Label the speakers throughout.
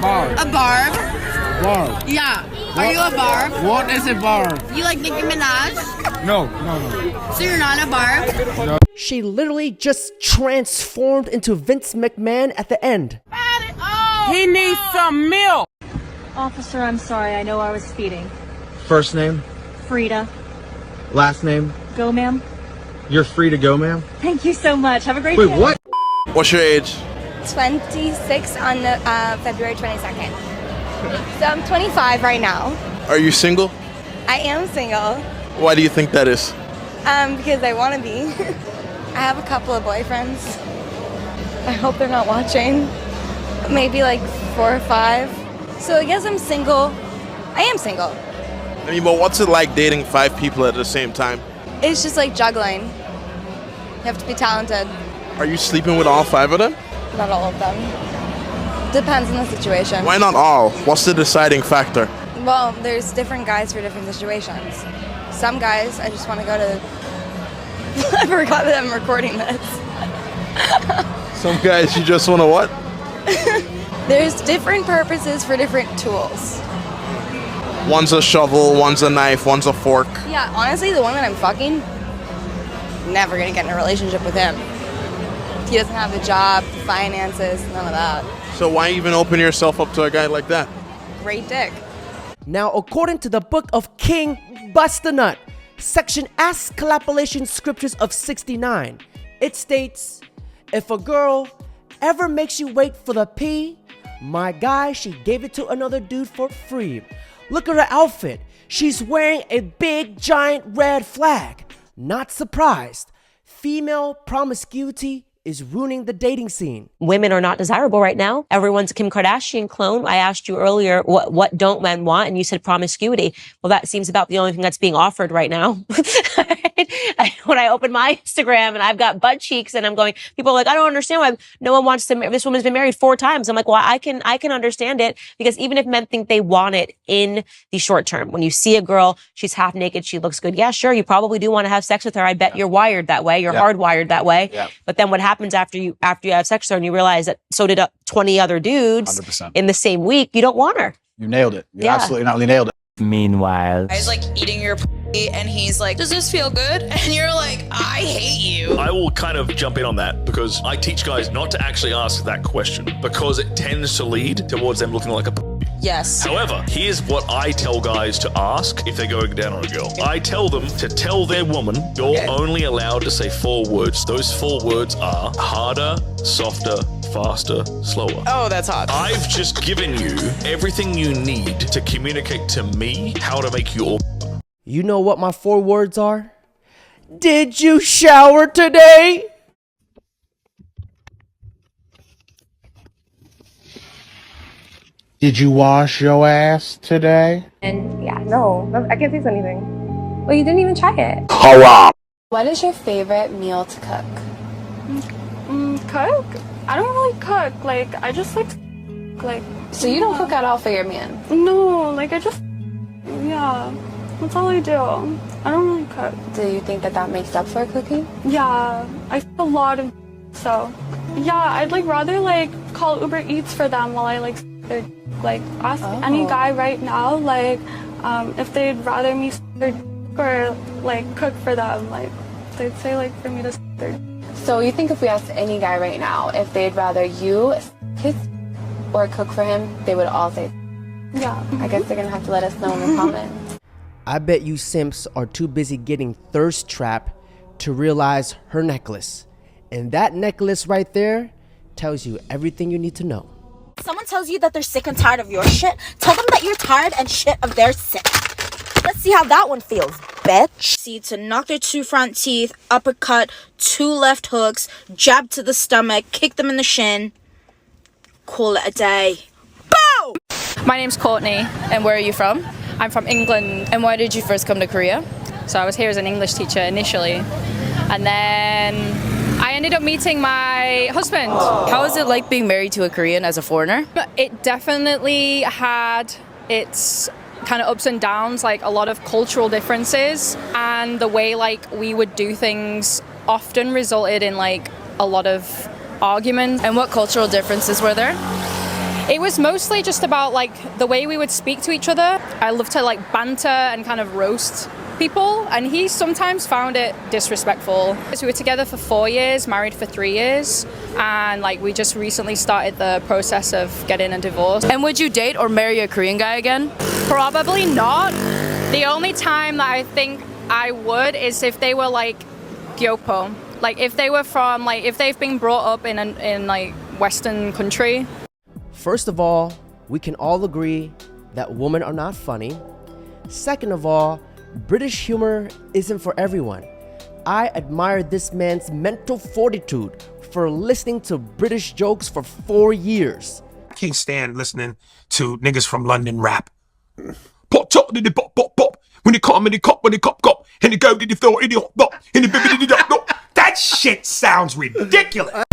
Speaker 1: barb.
Speaker 2: A barb?
Speaker 1: Barb.
Speaker 2: Yeah. Are you a barb?
Speaker 1: What is a barb?
Speaker 2: You like Nicki Minaj?
Speaker 1: No.
Speaker 2: So you're not a barb?
Speaker 3: She literally just transformed into Vince McMahon at the end.
Speaker 4: He needs some milk.
Speaker 5: Officer, I'm sorry. I know I was speeding.
Speaker 6: First name?
Speaker 5: Frida.
Speaker 6: Last name?
Speaker 5: Go, ma'am.
Speaker 6: You're free to go, ma'am.
Speaker 5: Thank you so much. Have a great
Speaker 6: Wait,
Speaker 5: day.
Speaker 6: what?
Speaker 7: What's your age?
Speaker 8: 26 on the February 22nd. So I'm 25 right now.
Speaker 7: Are you single?
Speaker 8: I am single
Speaker 7: Why do you think that is?
Speaker 8: because I want to be. I have a couple of boyfriends. I hope they're not watching. Maybe like 4 or 5. So I guess I'm single. I am single.
Speaker 7: I mean, but what's it like dating 5 people at the same time?
Speaker 8: It's just like juggling. You have to be talented.
Speaker 7: Are you sleeping with all 5 of them?
Speaker 8: Not all of them. Depends on the situation.
Speaker 7: Why not all? What's the deciding factor?
Speaker 8: Well, there's different guys for different situations. Some guys, I just want to go to... I forgot that I'm recording this.
Speaker 7: Some guys you just want to what?
Speaker 8: There's different purposes for different tools.
Speaker 7: One's a shovel, one's a knife, one's a fork.
Speaker 8: Yeah, honestly, the one that I'm fucking, never gonna get in a relationship with him. He doesn't have the job, the finances, none of that.
Speaker 7: So why even open yourself up to a guy like that?
Speaker 8: Great dick.
Speaker 3: Now, according to the book of King Bustanut, section Ascalapulation Scriptures of 69, it states, if a girl ever makes you wait for the pee, my guy, she gave it to another dude for free. Look at her outfit. She's wearing a big giant red flag. Not surprised. Female promiscuity is ruining the dating scene.
Speaker 9: Women are not desirable right now. Everyone's a Kim Kardashian clone. I asked you earlier, what don't men want? And you said promiscuity. Well, that seems about the only thing that's being offered right now. When I open my Instagram and I've got butt cheeks and I'm going, people are like, I don't understand why no one wants to, this woman's been married 4 times. I'm like, well, I can understand it, because even if men think they want it in the short term, when you see a girl, she's half naked, she looks good. Yeah, sure. You probably do want to have sex with her. I bet you're wired that way. You're hardwired that way. Yeah. But then what happens after you have sex with her and you realize that so did 20 other dudes
Speaker 10: 100%.
Speaker 9: in the same week, you don't want her.
Speaker 10: You nailed it. You absolutely not only nailed it.
Speaker 11: Meanwhile,
Speaker 12: I was like eating your and he's like, does this feel good? And you're like, I hate you.
Speaker 13: I will kind of jump in on that because I teach guys not to actually ask that question because it tends to lead towards them looking like a
Speaker 12: Yes.
Speaker 13: However, here's what I tell guys to ask if they're going down on a girl. I tell them to tell their woman, you're only allowed to say 4 words. Those 4 words are harder, softer, faster, slower.
Speaker 12: Oh, that's hot.
Speaker 13: I've just given you everything you need to communicate to me how to make you all.
Speaker 3: You know what my 4 words are? Did you shower today?
Speaker 6: Did you wash your ass today?
Speaker 8: And yeah, no, I can't taste anything. Well, you didn't even try it.
Speaker 6: Haram.
Speaker 8: What is your favorite meal to cook?
Speaker 14: Cook? I don't really cook. Like, I just like.
Speaker 8: So you don't cook at all for your man?
Speaker 14: No, like yeah. That's all I do. I don't really cook.
Speaker 8: Do you think that makes up for cooking?
Speaker 14: Yeah, I cook a lot of. So, yeah, I'd rather call Uber Eats for them while I ask any guy right now if they'd rather me or cook for them. They'd say for me to.
Speaker 8: So you think if we asked any guy right now if they'd rather you kiss or cook for him, they would all say.
Speaker 14: Yeah.
Speaker 8: I guess they're gonna have to let us know in the comments.
Speaker 3: I bet you simps are too busy getting thirst trapped to realize her necklace. And that necklace right there tells you everything you need to know.
Speaker 15: Someone tells you that they're sick and tired of your shit, tell them that you're tired and shit of their sick. Let's see how that one feels, bitch. See, to knock their 2 front teeth, uppercut, 2 left hooks, jab to the stomach, kick them in the shin. Call it a day. Boom!
Speaker 16: My name's Courtney, and where are you from? I'm from England. And why did you first come to Korea? So I was here as an English teacher initially, and then I ended up meeting my husband.
Speaker 17: How is it like being married to a Korean as a foreigner?
Speaker 16: It definitely had its kind of ups and downs, a lot of cultural differences, and the way we would do things often resulted in a lot of arguments.
Speaker 17: And what cultural differences were there?
Speaker 16: It was mostly just about like the way we would speak to each other. I love to like banter and kind of roast people, and he sometimes found it disrespectful. So we were together for 4 years, married for 3 years, and like we just recently started the process of getting a divorce.
Speaker 17: And would you date or marry a Korean guy again?
Speaker 16: Probably not. The only time that I think I would is if they were like Gyopo. Like if they were from like if they've been brought up in like Western country.
Speaker 3: First of all, we can all agree that women are not funny. Second of all, British humor isn't for everyone. I admire this man's mental fortitude for listening to British jokes for 4 years.
Speaker 11: I can't stand listening to niggas from London rap. Pop, chop, did it pop, pop, pop. When it come, and it cop, when it cop, cop. And it go, did it throw, and it hop, and it that shit sounds ridiculous.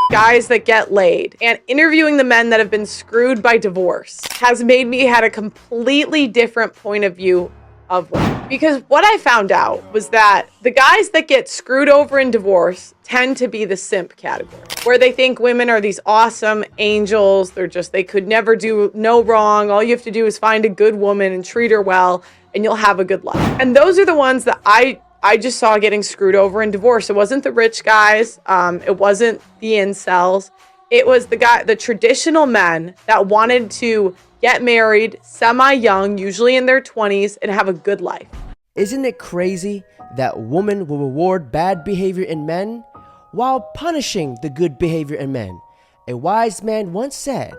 Speaker 18: Guys that get laid and interviewing the men that have been screwed by divorce has made me had a completely different point of view of women. Because what I found out was that the guys that get screwed over in divorce tend to be the simp category, where they think women are these awesome angels. They could never do no wrong. All you have to do is find a good woman and treat her well, and you'll have a good life. And those are the ones that I just saw getting screwed over in divorce. It wasn't the rich guys. It wasn't the incels. It was the traditional men that wanted to get married semi-young, usually in their 20s, and have a good life.
Speaker 3: Isn't it crazy that women will reward bad behavior in men while punishing the good behavior in men? A wise man once said,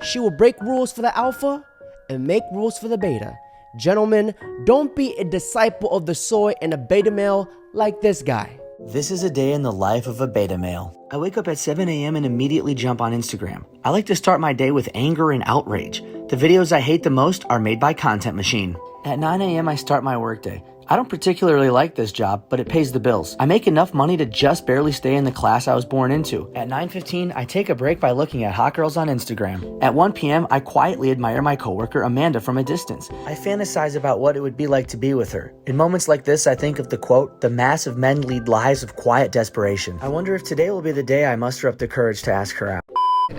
Speaker 3: "She will break rules for the alpha and make rules for the beta." Gentlemen, don't be a disciple of the soy and a beta male like this guy.
Speaker 19: This is a day in the life of a beta male. I wake up at 7 a.m. and immediately jump on Instagram. I like to start my day with anger and outrage. The videos I hate the most are made by Content Machine. At 9 a.m. I start my workday. I don't particularly like this job, but it pays the bills. I make enough money to just barely stay in the class I was born into. At 9:15, I take a break by looking at hot girls on Instagram. At 1 p.m., I quietly admire my coworker Amanda from a distance. I fantasize about what it would be like to be with her. In moments like this, I think of the quote, "The mass of men lead lives of quiet desperation." I wonder if today will be the day I muster up the courage to ask her out.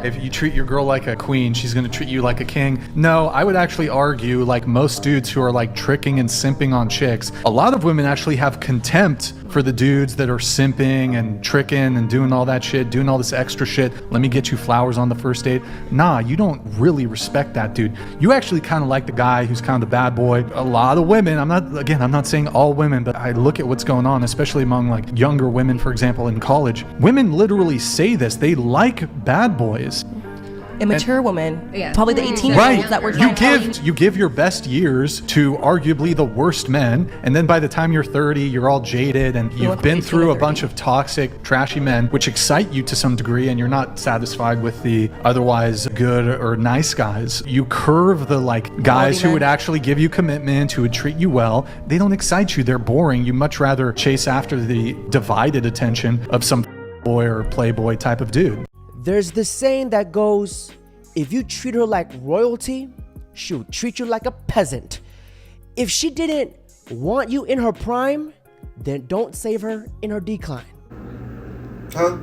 Speaker 20: If you treat your girl like a queen, she's gonna treat you like a king. No, I would actually argue, like most dudes who are like tricking and simping on chicks, a lot of women actually have contempt for the dudes that are simping and tricking and doing all that shit, doing all this extra shit. Let me get you flowers on the first date. Nah, you don't really respect that dude. You actually kind of like the guy who's kind of the bad boy. A lot of women, I'm not saying all women, but I look at what's going on, especially among like younger women, for example, in college. Women literally say this. They like bad boys.
Speaker 21: Immature women, probably the 18-year-olds that were trying
Speaker 20: you give your best years to arguably the worst men, and then by the time you're 30, you're all jaded and you've been through a bunch of toxic, trashy men, which excite you to some degree, and you're not satisfied with the otherwise good or nice guys. You curve the like guys who would actually give you commitment, who would treat you well. They don't excite you. They're boring. You much rather chase after the divided attention of some boy or playboy type of dude.
Speaker 3: There's this saying that goes, if you treat her like royalty, she'll treat you like a peasant. If she didn't want you in her prime, then don't save her in her decline.
Speaker 22: Huh?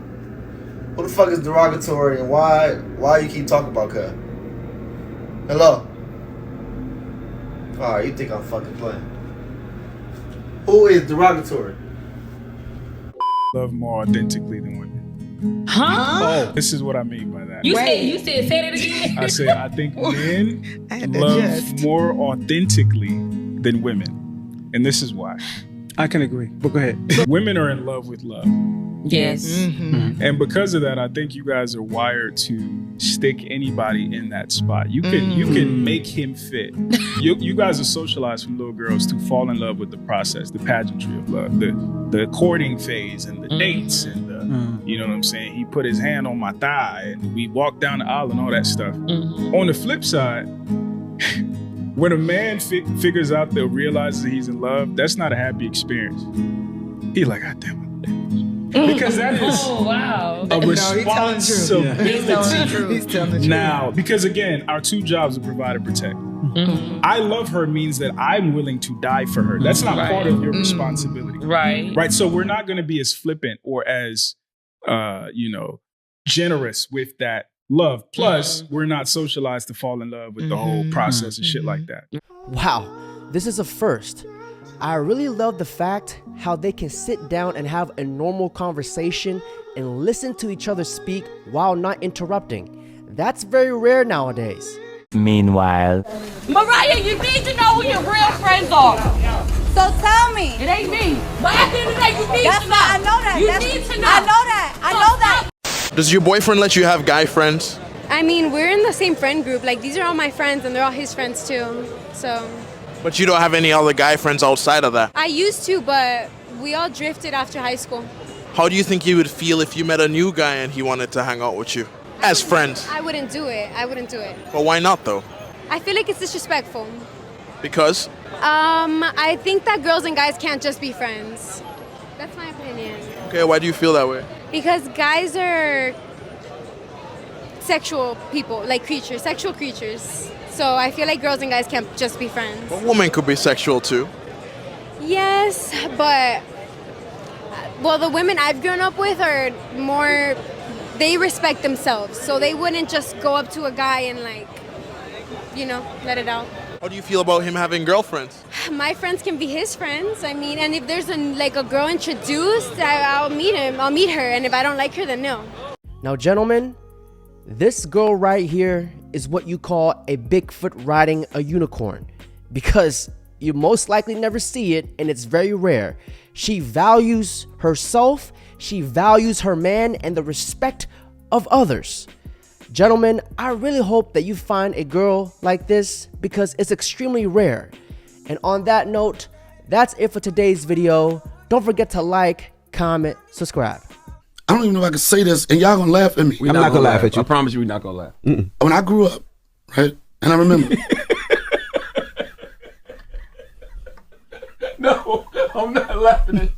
Speaker 22: What the fuck is derogatory and why you keep talking about her? Hello? Alright, you think I'm fucking playing. Who is derogatory?
Speaker 23: Love more authentically than women.
Speaker 24: Huh?
Speaker 23: Oh, this is what I mean by that.
Speaker 24: You said say that again.
Speaker 23: I say I think men love more authentically than women. And this is why.
Speaker 25: I can agree, but go ahead.
Speaker 23: Women are in love with love.
Speaker 24: Yes.
Speaker 23: Mm-hmm. And because of that, I think you guys are wired to stick anybody in that spot. You can make him fit. You guys are socialized from little girls to fall in love with the process, the pageantry of love, the courting phase and the dates and the, you know what I'm saying? He put his hand on my thigh and we walked down the aisle and all that stuff. On the flip side, when a man figures out that realizes that he's in love, that's not a happy experience. He's like, God damn it. Because that is a responsibility.
Speaker 24: He's telling the truth.
Speaker 23: Now, because again, our two jobs are provide and protect. I love her means that I'm willing to die for her. That's not part of your responsibility. Right. So we're not going to be as flippant or as, generous with that love. Plus, we're not socialized to fall in love with the whole process and shit like that.
Speaker 3: Wow, this is a first. I really love the fact how they can sit down and have a normal conversation and listen to each other speak while not interrupting. That's very rare nowadays.
Speaker 1: Meanwhile,
Speaker 2: Mariah, you need to know who your real friends are.
Speaker 8: So tell me.
Speaker 2: It ain't me. But at the end of the day, you need
Speaker 8: That's
Speaker 2: to know.
Speaker 8: fine. I know that.
Speaker 2: You
Speaker 8: That's-
Speaker 2: need to know.
Speaker 8: I know that. I know that.
Speaker 4: Does your boyfriend let you have guy friends?
Speaker 5: I mean, we're in the same friend group. Like, these are all my friends, and they're all his friends too. So,
Speaker 4: But you don't have any other guy friends outside of that.
Speaker 5: I used to, but we all drifted after high school.
Speaker 4: How do you think you would feel if you met a new guy and he wanted to hang out with you? As friends.
Speaker 5: I wouldn't do it. I wouldn't do it.
Speaker 4: But why not though?
Speaker 5: I feel like it's disrespectful.
Speaker 4: Because?
Speaker 5: I think that girls and guys can't just be friends. That's my opinion.
Speaker 4: Okay, why do you feel that way?
Speaker 5: Because guys are sexual people, like creatures, sexual creatures. So I feel like girls and guys can't just be friends.
Speaker 4: But women could be sexual too.
Speaker 5: Yes, but well, the women I've grown up with are more, they respect themselves. So they wouldn't just go up to a guy and like, you know, let it out.
Speaker 4: How do you feel about him having girlfriends?
Speaker 5: My friends can be his friends. I mean, and if there's a girl introduced, I'll meet him. I'll meet her. And if I don't like her, then no.
Speaker 3: Now, gentlemen, this girl right here is what you call a Bigfoot riding a unicorn, because you most likely never see it and it's very rare. She values herself, she values her man, and the respect of others. Gentlemen, I really hope that you find a girl like this, because it's extremely rare. And on that note, that's it for today's video. Don't forget to like, comment, subscribe.
Speaker 7: I don't even know if I can say this, and y'all gonna laugh at me.
Speaker 26: I'm not gonna laugh at you. I promise you we're not gonna laugh.
Speaker 7: When I grew up, right, and I remember.
Speaker 26: No, I'm not laughing at you.